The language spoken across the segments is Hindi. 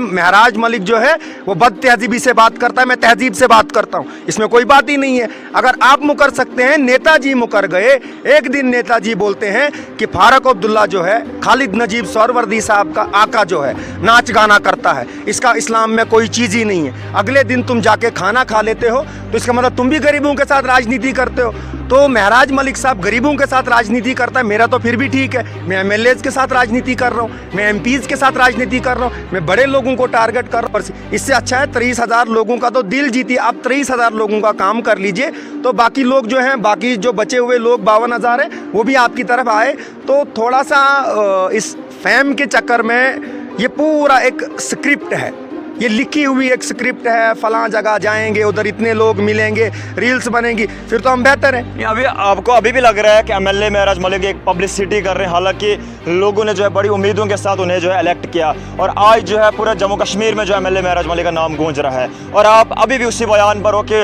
महराज मलिक जो है वो बद तहजीबी से बात करता है, मैं तहजीब से बात करता हूँ, इसमें कोई बात ही नहीं है। अगर आप मुकर सकते हैं, नेताजी मुकर गए। एक दिन नेताजी बोलते हैं कि फारूक अब्दुल्ला जो है खालिद नजीब सोहरावर्दी साहब का आका जो है नाच गाना करता है, इसका इस्लाम में कोई चीज़ ही नहीं है। अगले दिन तुम जाके खाना खा लेते हो तो इसका मतलब तुम भी गरीबों के साथ राजनीति करते हो। तो महराज मलिक साहब गरीबों के साथ राजनीति करता है, मेरा तो फिर भी ठीक है, मैं एमएलएज के साथ राजनीति कर रहा हूँ, मैं एमपीज के साथ राजनीति कर रहा हूँ, मैं बड़े लोगों को टारगेट कर रहा हूँ। इससे अच्छा है 23,000 लोगों का तो दिल जीती, आप 23,000 लोगों का काम कर लीजिए, तो बाकी लोग जो हैं, बाकी जो बचे हुए लोग 52,000 हैं, वो भी आपकी तरफ आए। तो थोड़ा सा इस फैम के चक्कर में ये पूरा एक स्क्रिप्ट है, ये लिखी हुई एक स्क्रिप्ट है, फलां जगह जाएंगे, उधर इतने लोग मिलेंगे, रील्स बनेंगी, फिर तो हम बेहतर हैं। अभी आपको अभी भी लग रहा है कि एमएलए महराज मलिक एक पब्लिसिटी कर रहे हैं, हालांकि लोगों ने जो है बड़ी उम्मीदों के साथ उन्हें जो है इलेक्ट किया और आज जो है पूरे जम्मू कश्मीर में जो एमएलए महराज मलिक का नाम गूंज रहा है और आप अभी भी उसी बयान पर हो कि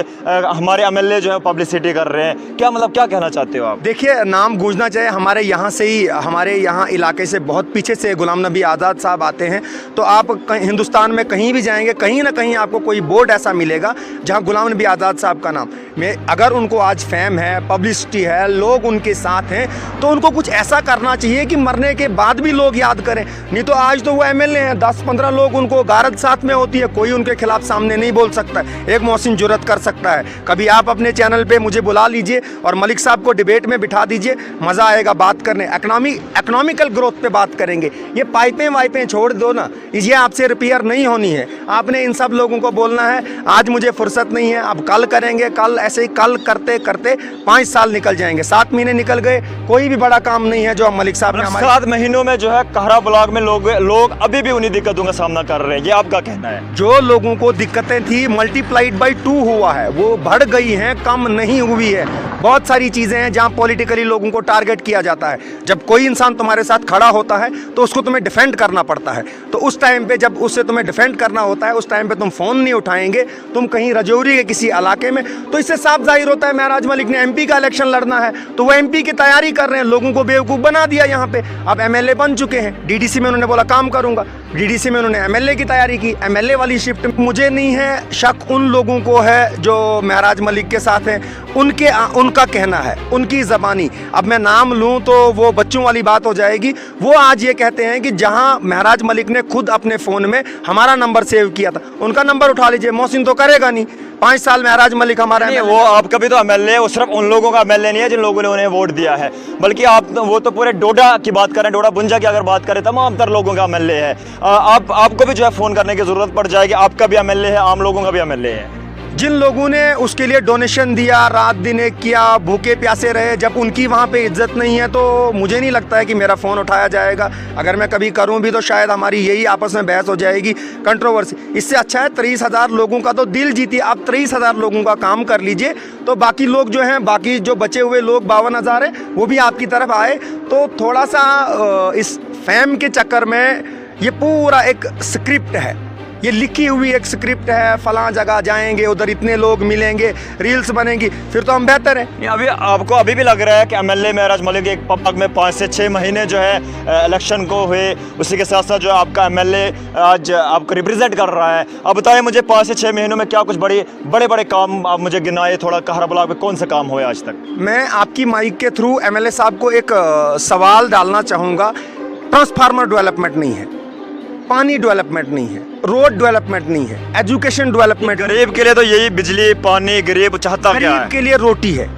हमारे एमएलए जो है पब्लिसिटी कर रहे हैं, क्या मतलब क्या कहना चाहते हो आप? देखिए, नाम गूंजना चाहिए। हमारे यहाँ से ही, हमारे यहाँ इलाके से बहुत पीछे से गुलाम नबी आज़ाद साहब आते हैं, तो आप हिंदुस्तान में कहीं भी जाएंगे, कहीं ना कहीं आपको कोई बोर्ड ऐसा मिलेगा जहां गुलाम नबी आज़ाद साहब का नाम में, अगर उनको आज फेम है, पब्लिसिटी है, लोग उनके साथ हैं, तो उनको कुछ ऐसा करना चाहिए कि मरने के बाद भी लोग याद करें। नहीं तो आज तो वो एमएलए हैं, 10-15 लोग उनको गारद साथ में होती है, कोई उनके खिलाफ सामने नहीं बोल सकता। एक मोहसिन जुर्रत कर सकता है। कभी आप अपने चैनल पे मुझे बुला लीजिए और मलिक साहब को डिबेट में बिठा दीजिए, मज़ा आएगा बात करने, इकोनॉमिकल ग्रोथ पे बात करेंगे। ये पाइपें वाइपें छोड़ दो ना, ये आपसे रिपेयर नहीं होनी है। आपने इन सब लोगों को बोलना है आज मुझे फुर्सत नहीं है, अब कल करेंगे, कल, ऐसे ही कल करते करते 5 साल निकल जाएंगे, 7 महीने निकल गए, कोई भी बड़ा काम नहीं है जो मलिक साहब ने हमारे 7 महीनों में जो है कहरा ब्लॉक में लोग अभी भी उन्हीं दिक्कतों का सामना कर रहे हैं, ये आपका कहना है? जो लोगों को दिक्कतें थी मल्टीप्लाइड बाई 2 हुआ है, वो बढ़ गई हैं, कम नहीं हुई है। बहुत सारी चीज़ें हैं जहां पॉलिटिकली लोगों को टारगेट किया जाता है। जब कोई इंसान तुम्हारे साथ खड़ा होता है तो उसको तुम्हें डिफेंड करना पड़ता है, तो उस टाइम पे जब उससे तुम्हें डिफेंड करना होता है, उस टाइम पे तुम फ़ोन नहीं उठाएंगे, तुम कहीं रजौरी के किसी इलाके में, तो इससे साफ जाहिर होता है महराज मलिक ने एमपी का इलेक्शन लड़ना है, तो वो एमपी की तैयारी कर रहे हैं, लोगों को बेवकूफ़ बना दिया। यहाँ पे अब एमएलए बन चुके हैं, डीडीसी में उन्होंने बोला काम करूँगा, डीडीसी में उन्होंने एमएलए की तैयारी की, एमएलए वाली शिफ्ट। मुझे नहीं है शक, उन लोगों को है जो महराज मलिक के साथ हैं, उनका कहना है, उनकी ज़बानी। अब मैं नाम लूँ तो वो बच्चों वाली बात हो जाएगी। वो आज ये कहते हैं कि जहाँ महराज मलिक ने खुद अपने फ़ोन में हमारा नंबर सेव किया था, उनका नंबर उठा लीजिए, मोहसिन तो करेगा नहीं। 5 साल महराज मलिक हमारा नहीं, वो आपका भी तो एमएलए है, वो सिर्फ उन लोगों का एमएलए नहीं है जिन लोगों ने उन्हें वोट दिया है, बल्कि आप वो तो पूरे डोडा की बात करें, डोडा बुंजा की अगर बात करें, तमाम तर लोगों का एमएलए है। आपको भी जो है फ़ोन करने की ज़रूरत पड़ जाएगी, आपका भी एमएलए है, आम लोगों का भी एमएलए है। जिन लोगों ने उसके लिए डोनेशन दिया, रात दिन एक किया, भूखे प्यासे रहे, जब उनकी वहाँ पे इज्जत नहीं है तो मुझे नहीं लगता है कि मेरा फ़ोन उठाया जाएगा। अगर मैं कभी करूँ भी तो शायद हमारी यही आपस में बहस हो जाएगी, कंट्रोवर्सी। इससे अच्छा है 23,000 लोगों का तो दिल जीती, आप 23,000 लोगों का काम कर लीजिए, तो बाकी लोग जो हैं, बाकी जो बचे हुए लोग 52,000 हैं, वो भी आपकी तरफ आए। तो थोड़ा सा इस फैम के चक्कर में ये पूरा एक स्क्रिप्ट है, ये लिखी हुई एक स्क्रिप्ट है, फलां जगह जाएंगे, उधर इतने लोग मिलेंगे, रील्स बनेंगी, फिर तो हम बेहतर हैं। अभी आपको अभी भी लग रहा है कि एमएलए महराज मलिक एक पब्लिक में 5 से 6 महीने जो है इलेक्शन को हुए, उसी के साथ साथ जो आपका एमएलए आज आपको रिप्रेजेंट कर रहा है। अब बताएं मुझे 5 से 6 महीनों में क्या कुछ बड़े काम आप मुझे गिनाए, थोड़ा कहरा ब्लॉक में कौन सा काम हुआ आज तक? मैं आपकी माइक के थ्रू एमएलए साहब को एक सवाल डालना चाहूँगा। ट्रांसफार्मर डेवलपमेंट नहीं है, पानी डेवलपमेंट नहीं है, रोड डेवलपमेंट नहीं है, एजुकेशन डेवलपमेंट। गरीब के लिए तो यही बिजली पानी, गरीब चाहता क्या है? गरीब के लिए रोटी है।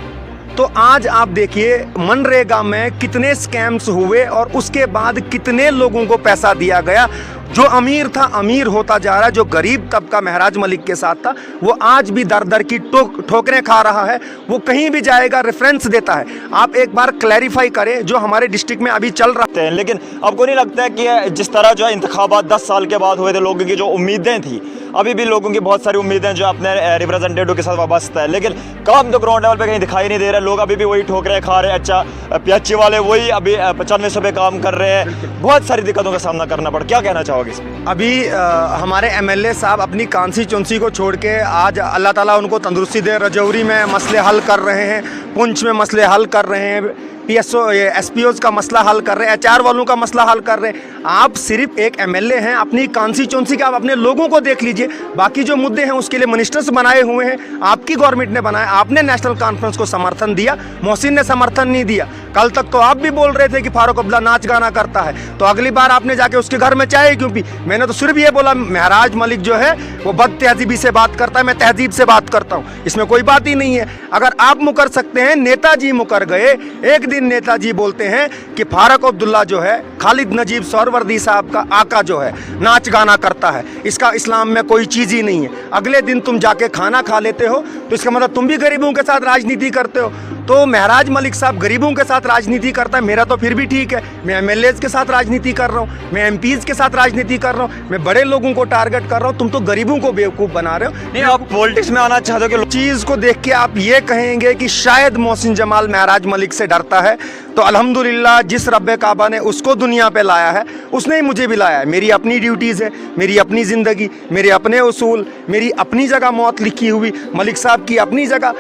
तो आज आप देखिए मनरेगा में कितने स्कैम्स हुए और उसके बाद कितने लोगों को पैसा दिया गया। जो अमीर था अमीर होता जा रहा है, जो गरीब तबका महराज मलिक के साथ था वो आज भी दर दर की ठोकरें खा रहा है। वो कहीं भी जाएगा रेफरेंस देता है। आप एक बार क्लैरिफाई करें जो हमारे डिस्ट्रिक्ट में अभी चल रहा है। लेकिन आपको नहीं लगता है कि जिस तरह जो है इंतखाबात 10 साल के बाद हुए थे, लोगों की जो उम्मीदें थी, अभी भी लोगों की बहुत सारी उम्मीदें जो अपने रिप्रेजेंटेटिव के साथ वाबस्ता है, लेकिन काम तो ग्राउंड लेवल पे कहीं दिखाई नहीं दे रहा है। लोग अभी भी वही ठोकरें खा रहे हैं। अच्छा, पीएचई वाले वही अभी 9500 पे काम कर रहे हैं। बहुत सारी दिक्कतों का सामना करना पड़ा। क्या कहना चाहोगे इसमें? अभी हमारे एमएलए साहब अपनी कांसी चुनसी को छोड़ के आज अल्लाह ताला उनको तंदुरुस्ती दे, रजौरी में मसले हल कर रहे हैं, पुंछ में मसले हल कर रहे हैं, PSO SPOs का मसला हल कर रहे हैं, HR वालों का मसला हल कर रहे हैं। आप सिर्फ एक MLA हैं, अपनी कॉन्स्टिट्यूंसी का आप अपने लोगों को देख लीजिए। बाकी जो मुद्दे हैं उसके लिए मिनिस्टर्स बनाए हुए हैं, आपकी गवर्नमेंट ने बनाया, आपने नेशनल कॉन्फ्रेंस को समर्थन दिया, मोहसिन ने समर्थन नहीं दिया। कल तक तो आप भी बोल रहे थे कि फारूक अब्दुल्ला नाच गाना करता है, तो अगली बार आपने जाके उसके घर में चाय क्यों पी? मैंने तो सिर्फ ये बोला महराज मलिक जो है वो बद तहजीबी से बात करता है, मैं तहजीब से बात करता हूँ, इसमें कोई बात ही नहीं है। अगर आप मुकर सकते हैं, नेताजी मुकर गए। एक दिन नेताजी बोलते हैं कि फारूक अब्दुल्ला जो है खालिद नजीब सोहरवर्दी साहब का आका जो है नाच गाना करता है, इसका इस्लाम में कोई चीज़ ही नहीं है। अगले दिन तुम जाके खाना खा लेते हो, तो इसका मतलब तुम भी गरीबों के साथ राजनीति करते हो। तो महराज मलिक साहब गरीबों के साथ राजनीति करता है, मेरा तो फिर भी ठीक है। मैं MLAs के साथ राजनीति कर रहा हूँ, मैं MPs के साथ राजनीति कर रहा हूँ, मैं बड़े लोगों को टारगेट कर रहा हूँ। तुम तो गरीबों को बेवकूफ़ बना रहे हो। नहीं, आप पॉलिटिक्स में आना चाहते हो कि चीज़ को देख के आप ये कहेंगे कि शायद मोहसिन जमाल महराज मलिक से डरता है, तो अल्हम्दुलिल्लाह जिस रब्बे काबा ने उसको दुनिया पे लाया है उसने ही मुझे भी लाया है। मेरी अपनी ड्यूटीज़ है, मेरी अपनी ज़िंदगी, मेरे अपने उसूल, मेरी अपनी जगह मौत लिखी हुई, मलिक साहब की अपनी जगह।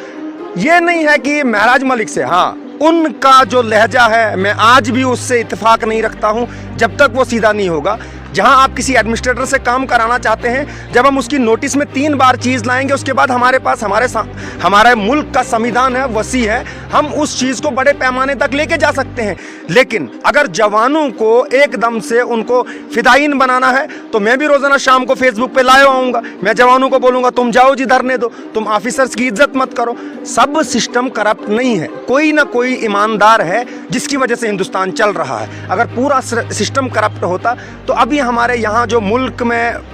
ये नहीं है कि महराज मलिक से, हाँ उनका जो लहजा है मैं आज भी उससे इत्तेफाक नहीं रखता हूँ जब तक वो सीधा नहीं होगा। जहां आप किसी एडमिनिस्ट्रेटर से काम कराना चाहते हैं, जब हम उसकी नोटिस में 3 बार चीज़ लाएंगे, उसके बाद हमारे पास हमारे मुल्क का संविधान है, वसी है, हम उस चीज़ को बड़े पैमाने तक लेके जा सकते हैं। लेकिन अगर जवानों को एकदम से उनको फिदाइन बनाना है, तो मैं भी रोज़ाना शाम को फेसबुक पे लाए आऊँगा, मैं जवानों को बोलूँगा तुम जाओ जी धरने दो, तुम ऑफिसर्स की इज्जत मत करो। सब सिस्टम करप्ट नहीं है, कोई ना कोई ईमानदार है जिसकी वजह से हिंदुस्तान चल रहा है। अगर पूरा सिस्टम करप्ट होता तो अभी हमारे यहाँ जो मुल्क में